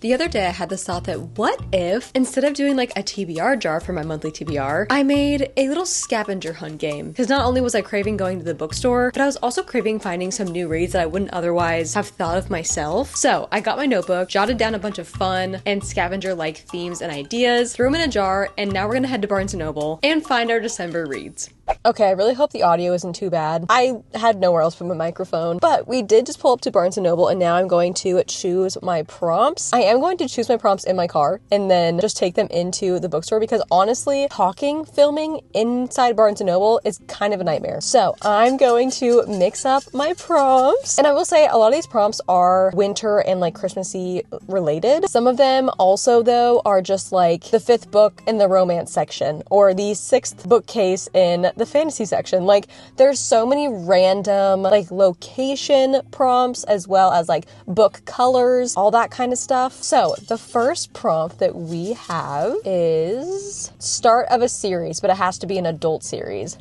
The other day I had this thought that what if, instead of doing like a TBR jar for my monthly TBR, I made a little scavenger hunt game? Because not only was I craving going to the bookstore, but I was also craving finding some new reads that I wouldn't otherwise have thought of myself. So I got my notebook, jotted down a bunch of fun and scavenger-like themes and ideas, threw them in a jar, and now we're gonna head to Barnes & Noble and find our December reads. Okay, I really hope the audio isn't too bad. I had nowhere else for my microphone, but we did just pull up to Barnes & Noble, and now I'm going to choose my prompts. I am going to choose my prompts in my car and then just take them into the bookstore because honestly, filming inside Barnes & Noble is kind of a nightmare. So I'm going to mix up my prompts, and I will say a lot of these prompts are winter and like Christmassy related. Some of them also though are just like the 5th book in the romance section or the 6th bookcase in the fantasy section. Like there's so many random like location prompts as well as like book colors, all that kind of stuff. So the first prompt that we have is start of a series, but it has to be an adult series.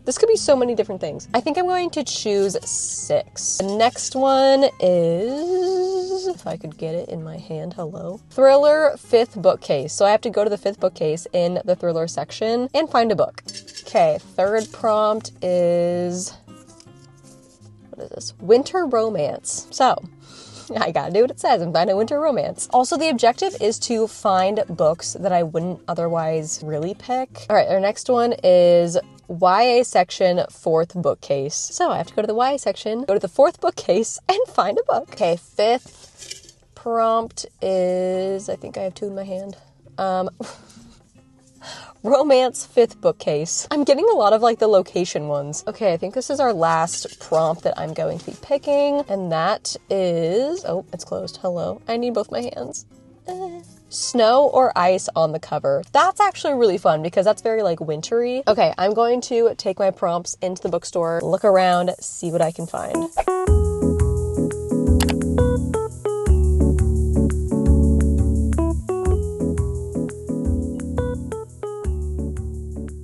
This could be so many different things. I think I'm going to choose 6. The next one is, if I could get it in my hand, hello. Thriller 5th bookcase. So I have to go to the 5th bookcase in the thriller section and find a book. Okay, third prompt is, what is this? Winter romance. So I gotta do what it says and find a winter romance. Also, the objective is to find books that I wouldn't otherwise really pick. All right, our next one is YA section 4th bookcase. So I have to go to the YA section, go to the 4th bookcase, and find a book. Okay, 5th prompt is, I think I have 2 in my hand. Romance 5th bookcase. I'm getting a lot of like the location ones. Okay, I think this is our last prompt that I'm going to be picking, and that is, oh, it's closed. Hello. I need both my hands. Snow or ice on the cover. That's actually really fun because that's very like wintry. Okay, I'm going to take my prompts into the bookstore, look around, see what I can find.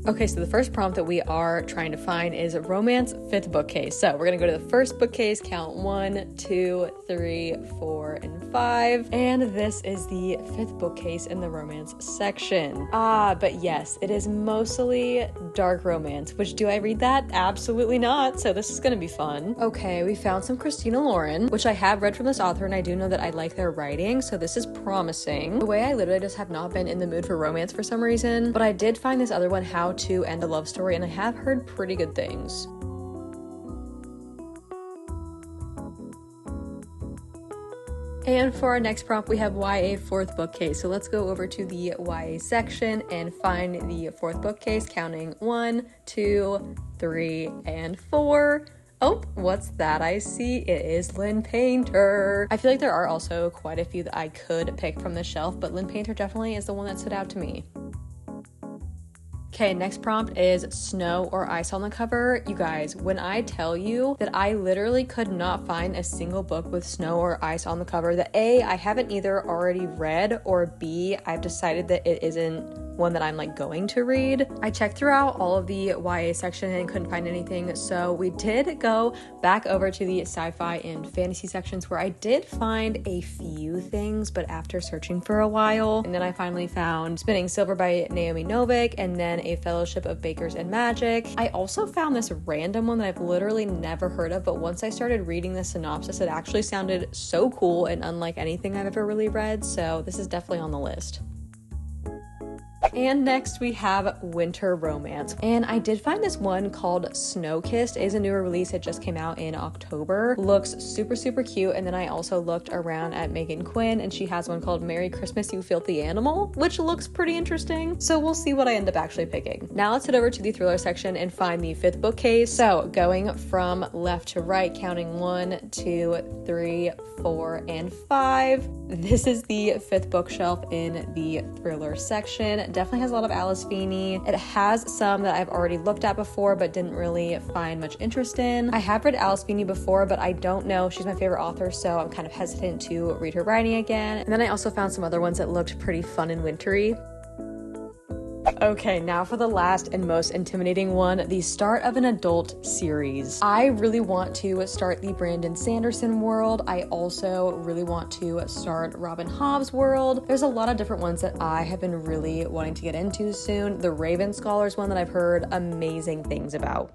Okay, so the first prompt that we are trying to find is romance 5th bookcase. So we're gonna go to the first bookcase, count 1, 2, 3, 4, and 5. And this is the 5th bookcase in the romance section. But yes, it is mostly dark romance, which do I read that? Absolutely not. So this is gonna be fun. Okay, we found some Christina Lauren, which I have read from this author, and I do know that I like their writing, so this is promising. The way I literally just have not been in the mood for romance for some reason, but I did find this other one, How to End a Love Story, and I have heard pretty good things. And for our next prompt, we have YA 4th bookcase. So let's go over to the YA section and find the 4th bookcase, counting 1, 2, 3, and 4. Oh, what's that I see? It is Lynn Painter. I feel like there are also quite a few that I could pick from the shelf, but Lynn Painter definitely is the one that stood out to me. Okay, next prompt is snow or ice on the cover. You guys, when I tell you that I literally could not find a single book with snow or ice on the cover, that A, I haven't either already read, or B, I've decided that it isn't one that I'm like going to read. I checked throughout all of the YA section and couldn't find anything, so we did go back over to the sci-fi and fantasy sections where I did find a few things, but after searching for a while, and then I finally found Spinning Silver by Naomi Novik, and then A Fellowship of Bakers and Magic. I also found this random one that I've literally never heard of, but once I started reading the synopsis, it actually sounded so cool and unlike anything I've ever really read, so this is definitely on the list. And next we have winter romance. And I did find this one called Snow Kissed. It is a newer release. It just came out in October. Looks super, super cute. And then I also looked around at Megan Quinn, and she has one called Merry Christmas, You Filthy Animal, which looks pretty interesting. So we'll see what I end up actually picking. Now let's head over to the thriller section and find the 5th bookcase. So going from left to right, counting 1, 2, 3, 4, and 5. This is the 5th bookshelf in the thriller section. Definitely has a lot of Alice Feeney. It has some that I've already looked at before but didn't really find much interest in. I have read Alice Feeney before, but I don't know. She's my favorite author, so I'm kind of hesitant to read her writing again. And then I also found some other ones that looked pretty fun and wintry. Okay, now for the last and most intimidating one, the start of an adult series. I really want to start the Brandon Sanderson world. I also really want to start Robin Hobb's world. There's a lot of different ones that I have been really wanting to get into soon. The Raven Scholars one that I've heard amazing things about.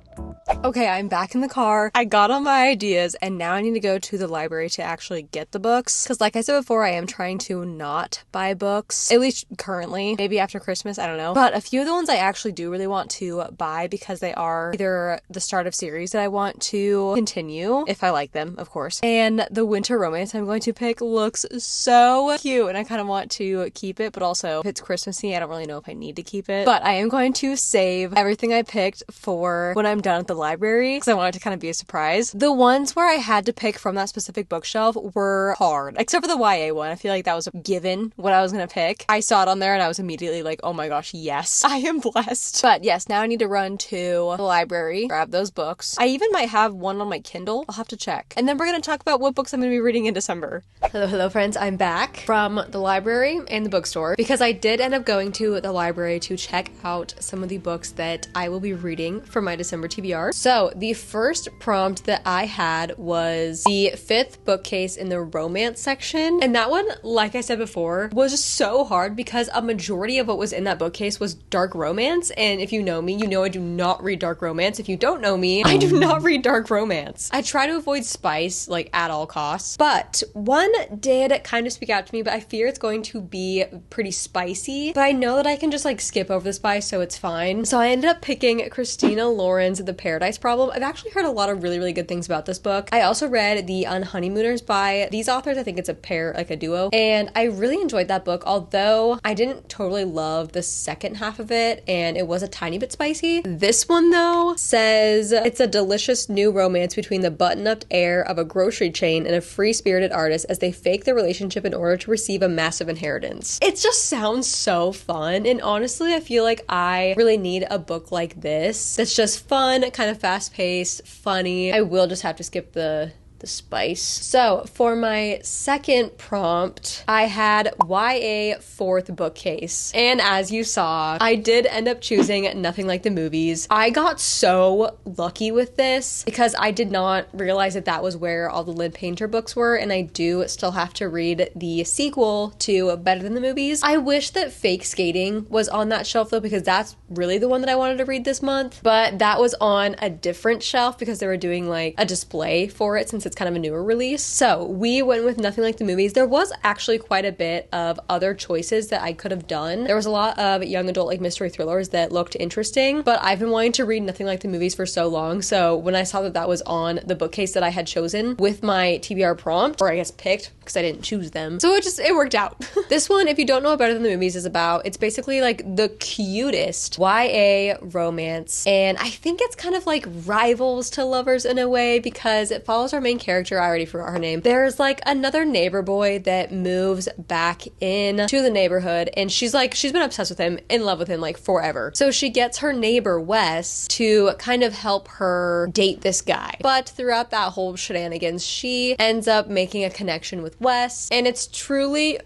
Okay, I'm back in the car. I got all my ideas and now I need to go to the library to actually get the books. Because like I said before, I am trying to not buy books, at least currently, maybe after Christmas, I don't know. But a few of the ones I actually do really want to buy because they are either the start of series that I want to continue, if I like them, of course. And the winter romance I'm going to pick looks so cute and I kind of want to keep it, but also if it's Christmassy, I don't really know if I need to keep it. But I am going to save everything I picked for when I'm done at the library because I want it to kind of be a surprise. The ones where I had to pick from that specific bookshelf were hard, except for the YA one. I feel like that was a given what I was going to pick. I saw it on there and I was immediately like, oh my gosh, yes, I am blessed. But yes, now I need to run to the library, grab those books. I even might have one on my Kindle. I'll have to check. And then we're going to talk about what books I'm going to be reading in December. Hello friends. I'm back from the library and the bookstore because I did end up going to the library to check out some of the books that I will be reading for my December TBR. So the first prompt that I had was the 5th bookcase in the romance section. And that one, like I said before, was so hard because a majority of what was in that bookcase was dark romance. And if you know me, you know I do not read dark romance. If you don't know me, I do not read dark romance. I try to avoid spice like at all costs, but one did kind of speak out to me, but I fear it's going to be pretty spicy, but I know that I can just like skip over the spice, so it's fine. So I ended up picking Christina Lauren's The Paradise Problem. I've actually heard a lot of really good things about this book. I also read The Unhoneymooners by these authors. I think it's a pair, like a duo, and I really enjoyed that book, although I didn't totally love the second half of it and it was a tiny bit spicy. This one though says it's a delicious new romance between the button-up heir of a grocery chain and a free-spirited artist as they fake their relationship in order to receive a massive inheritance. It just sounds so fun, and honestly I feel like I really need a book like this that's just fun, kind of fast-paced, funny. I will just have to skip the spice. So for my second prompt, I had YA 4th bookcase. And as you saw, I did end up choosing Nothing Like the Movies. I got so lucky with this because I did not realize that that was where all the Lid Painter books were, and I do still have to read the sequel to Better Than the Movies. I wish that Fake Skating was on that shelf though, because that's really the one that I wanted to read this month, but that was on a different shelf because they were doing like a display for it since it's kind of a newer release. So we went with Nothing Like the Movies. There was actually quite a bit of other choices that I could have done. There was a lot of young adult like mystery thrillers that looked interesting, but I've been wanting to read Nothing Like the Movies for so long. So when I saw that that was on the bookcase that I had chosen with my TBR prompt, or I guess picked because I didn't choose them, so it worked out. This one, if you don't know what Better Than the Movies is about, it's basically like the cutest YA romance, and I think it's kind of like rivals to Lovers in a way because it follows our main character. I already forgot her name. There's like another neighbor boy that moves back in to the neighborhood, and she's been obsessed with him, in love with him like forever. So she gets her neighbor Wes to kind of help her date this guy. But throughout that whole shenanigans, she ends up making a connection with Wes, and it's truly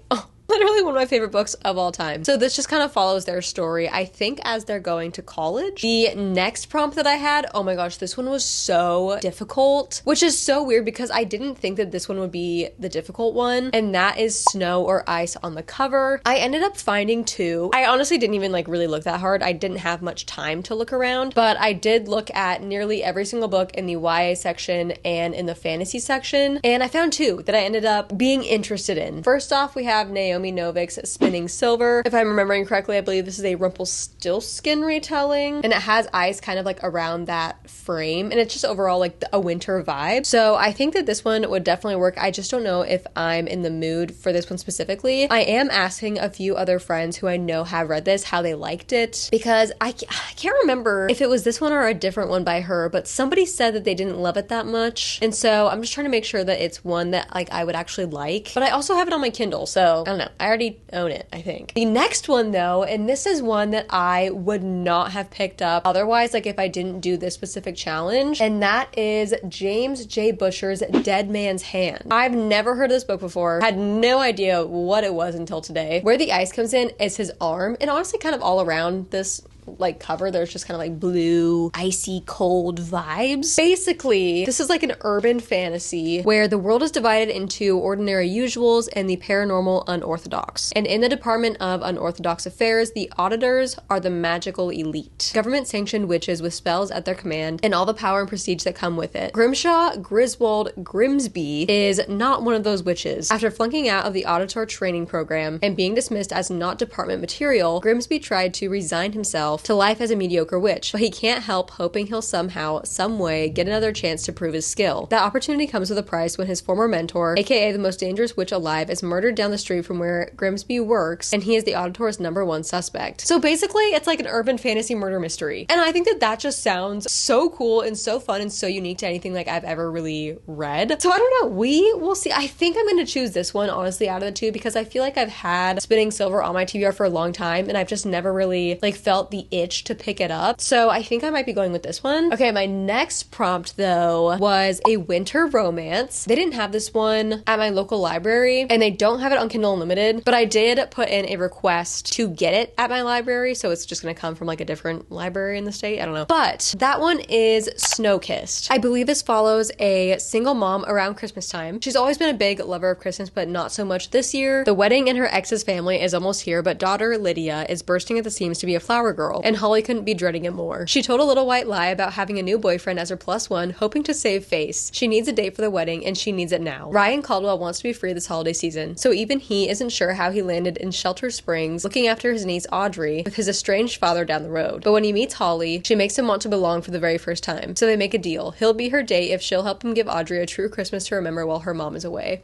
literally one of my favorite books of all time. So this just kind of follows their story, I think, as they're going to college. The next prompt that I had, oh my gosh, this one was so difficult, which is so weird because I didn't think that this one would be the difficult one, and that is Snow or Ice on the Cover. I ended up finding 2. I honestly didn't even like really look that hard. I didn't have much time to look around, but I did look at nearly every single book in the YA section and in the fantasy section, and I found 2 that I ended up being interested in. First off, we have Naomi Novik's Spinning Silver. If I'm remembering correctly, I believe this is a Rumpelstiltskin retelling, and it has Ice kind of like around that frame, and it's just overall like a winter vibe. So I think that this one would definitely work. I just don't know if I'm in the mood for this one specifically. I am asking a few other friends who I know have read this how they liked it, because I can't remember if it was this one or a different one by her, but somebody said that they didn't love it that much, and so I'm just trying to make sure that it's one that like I would actually like. But I also have it on my Kindle, so I don't know. I already own it, I think. The next one though, and this is one that I would not have picked up otherwise, like if I didn't do this specific challenge, and that is James J. Busher's Dead Man's Hand. I've never heard of this book before, had no idea what it was until today. Where the ice comes in is his arm, and honestly kind of all around this like cover there's just kind of like blue, icy cold vibes. Basically, this is like an urban fantasy where the world is divided into ordinary usuals and the paranormal unorthodox. And in the Department of Unorthodox Affairs, the auditors are the magical elite, government-sanctioned witches with spells at their command and all the power and prestige that come with it. Grimshaw Griswold Grimsby is not one of those witches. After flunking out of the auditor training program and being dismissed as not department material, Grimsby tried to resign himself to life as a mediocre witch, but he can't help hoping he'll somehow, some way, get another chance to prove his skill. That opportunity comes with a price when his former mentor, aka the most dangerous witch alive, is murdered down the street from where Grimsby works, and he is the auditor's #1 suspect. So basically, it's like an urban fantasy murder mystery. And I think that that just sounds so cool and so fun and so unique to anything like I've ever really read. So I don't know, we will see. I think I'm going to choose this one, honestly, out of the two, because I feel like I've had Spinning Silver on my TBR for a long time, and I've just never really like felt the itch to pick it up. So I think I might be going with this one. Okay, my next prompt though was a winter romance. They didn't have this one at my local library, and they don't have it on Kindle Unlimited, but I did put in a request to get it at my library, so it's just gonna come from like a different library in the state. I don't know. But that one is Snow-Kissed. I believe this follows a single mom around Christmas time. She's always been a big lover of Christmas, but not so much this year. The wedding in her ex's family is almost here, but daughter Lydia is bursting at the seams to be a flower girl, and Holly couldn't be dreading it more. She told a little white lie about having a new boyfriend as her +1, hoping to save face. She needs a date for the wedding, and she needs it now. Ryan Caldwell wants to be free this holiday season, so even he isn't sure how he landed in Shelter Springs looking after his niece Audrey with his estranged father down the road. But when he meets Holly, she makes him want to belong for the very first time. So they make a deal. He'll be her date if she'll help him give Audrey a true Christmas to remember while her mom is away.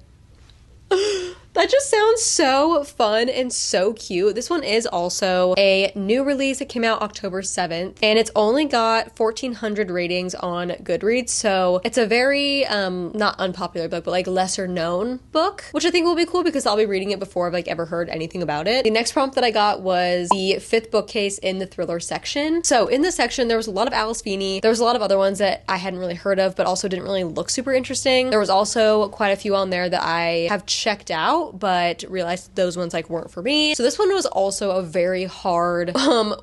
That just sounds so fun and so cute. This one is also a new release. It came out October 7th, and it's only got 1,400 ratings on Goodreads, so it's a very, not unpopular book, but like lesser known book, which I think will be cool because I'll be reading it before I've like ever heard anything about it. The next prompt that I got was the 5th bookcase in the thriller section. So in this section, there was a lot of Alice Feeney. There was a lot of other ones that I hadn't really heard of, but also didn't really look super interesting. There was also quite a few on there that I have checked out, but realized those ones like weren't for me. So this one was also a very hard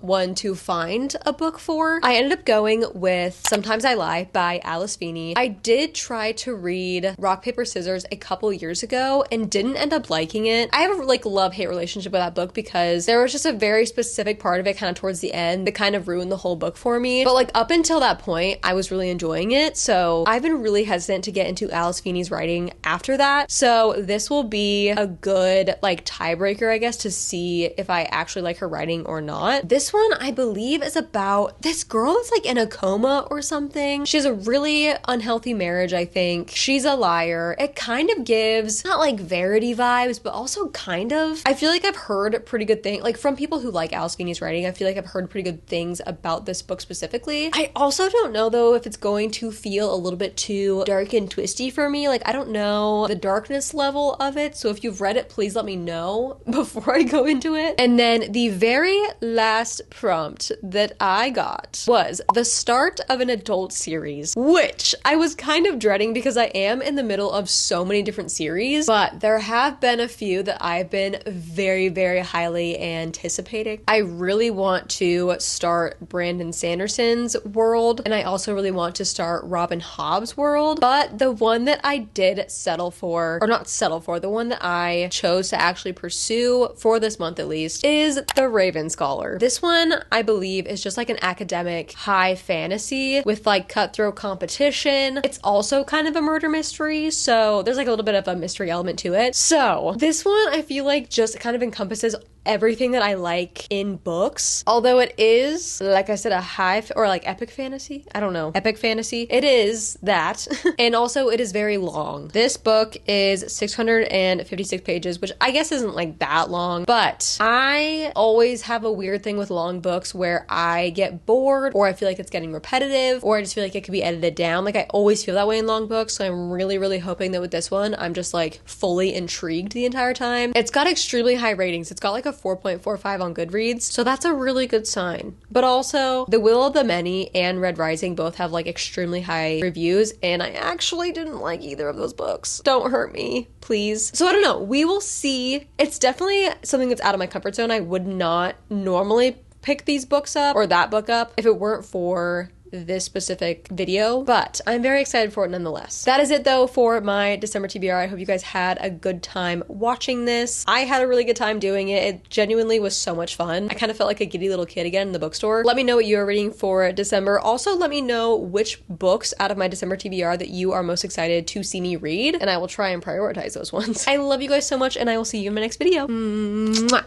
one to find a book for. I ended up going with Sometimes I Lie by Alice Feeney. I did try to read Rock, Paper, Scissors a couple years ago and didn't end up liking it. I have a like love-hate relationship with that book because there was just a very specific part of it kind of towards the end that kind of ruined the whole book for me. But like up until that point, I was really enjoying it. So I've been really hesitant to get into Alice Feeney's writing after that. So this will be a good like tiebreaker, I guess, to see if I actually like her writing or not. This one, I believe, is about this girl that's like in a coma or something. She has a really unhealthy marriage, I think. She's a liar. It kind of gives not like Verity vibes, but also kind of. I feel like I've heard pretty good things, like from people who like Alice Feeney's writing, I feel like I've heard pretty good things about this book specifically. I also don't know though if it's going to feel a little bit too dark and twisty for me. Like I don't know the darkness level of it, so if you've read it, please let me know before I go into it. And then the very last prompt that I got was the start of an adult series, which I was kind of dreading because I am in the middle of so many different series, but there have been a few that I've been very, very highly anticipating. I really want to start Brandon Sanderson's world, and I also really want to start Robin Hobb's world, but the one that I did settle for, or not settle for, the one that I chose to actually pursue for this month at least is The Raven Scholar. This one, I believe, is just like an academic high fantasy with like cutthroat competition. It's also kind of a murder mystery, so there's like a little bit of a mystery element to it. So this one I feel like just kind of encompasses everything that I like in books. Although it is, like I said, a high or like epic fantasy. I don't know. Epic fantasy. It is that. And also it is very long. This book is 650 156 pages, which I guess isn't like that long, but I always have a weird thing with long books where I get bored, or I feel like it's getting repetitive, or I just feel like it could be edited down. Like I always feel that way in long books, so I'm really, really hoping that with this one, I'm just like fully intrigued the entire time. It's got extremely high ratings. It's got like a 4.45 on Goodreads, so that's a really good sign. But also, The Will of the Many and Red Rising both have like extremely high reviews, and I actually didn't like either of those books. Don't hurt me, please. So I don't know. We will see. It's definitely something that's out of my comfort zone. I would not normally pick these books up or that book up if it weren't for this specific video, but I'm very excited for it nonetheless. That is it though for my December TBR. I hope you guys had a good time watching this. I had a really good time doing it. It genuinely was so much fun. I kind of felt like a giddy little kid again in the bookstore. Let me know what you are reading for December. Also, let me know which books out of my December TBR that you are most excited to see me read, and I will try and prioritize those ones. I love you guys so much, and I will see you in my next video. Mwah.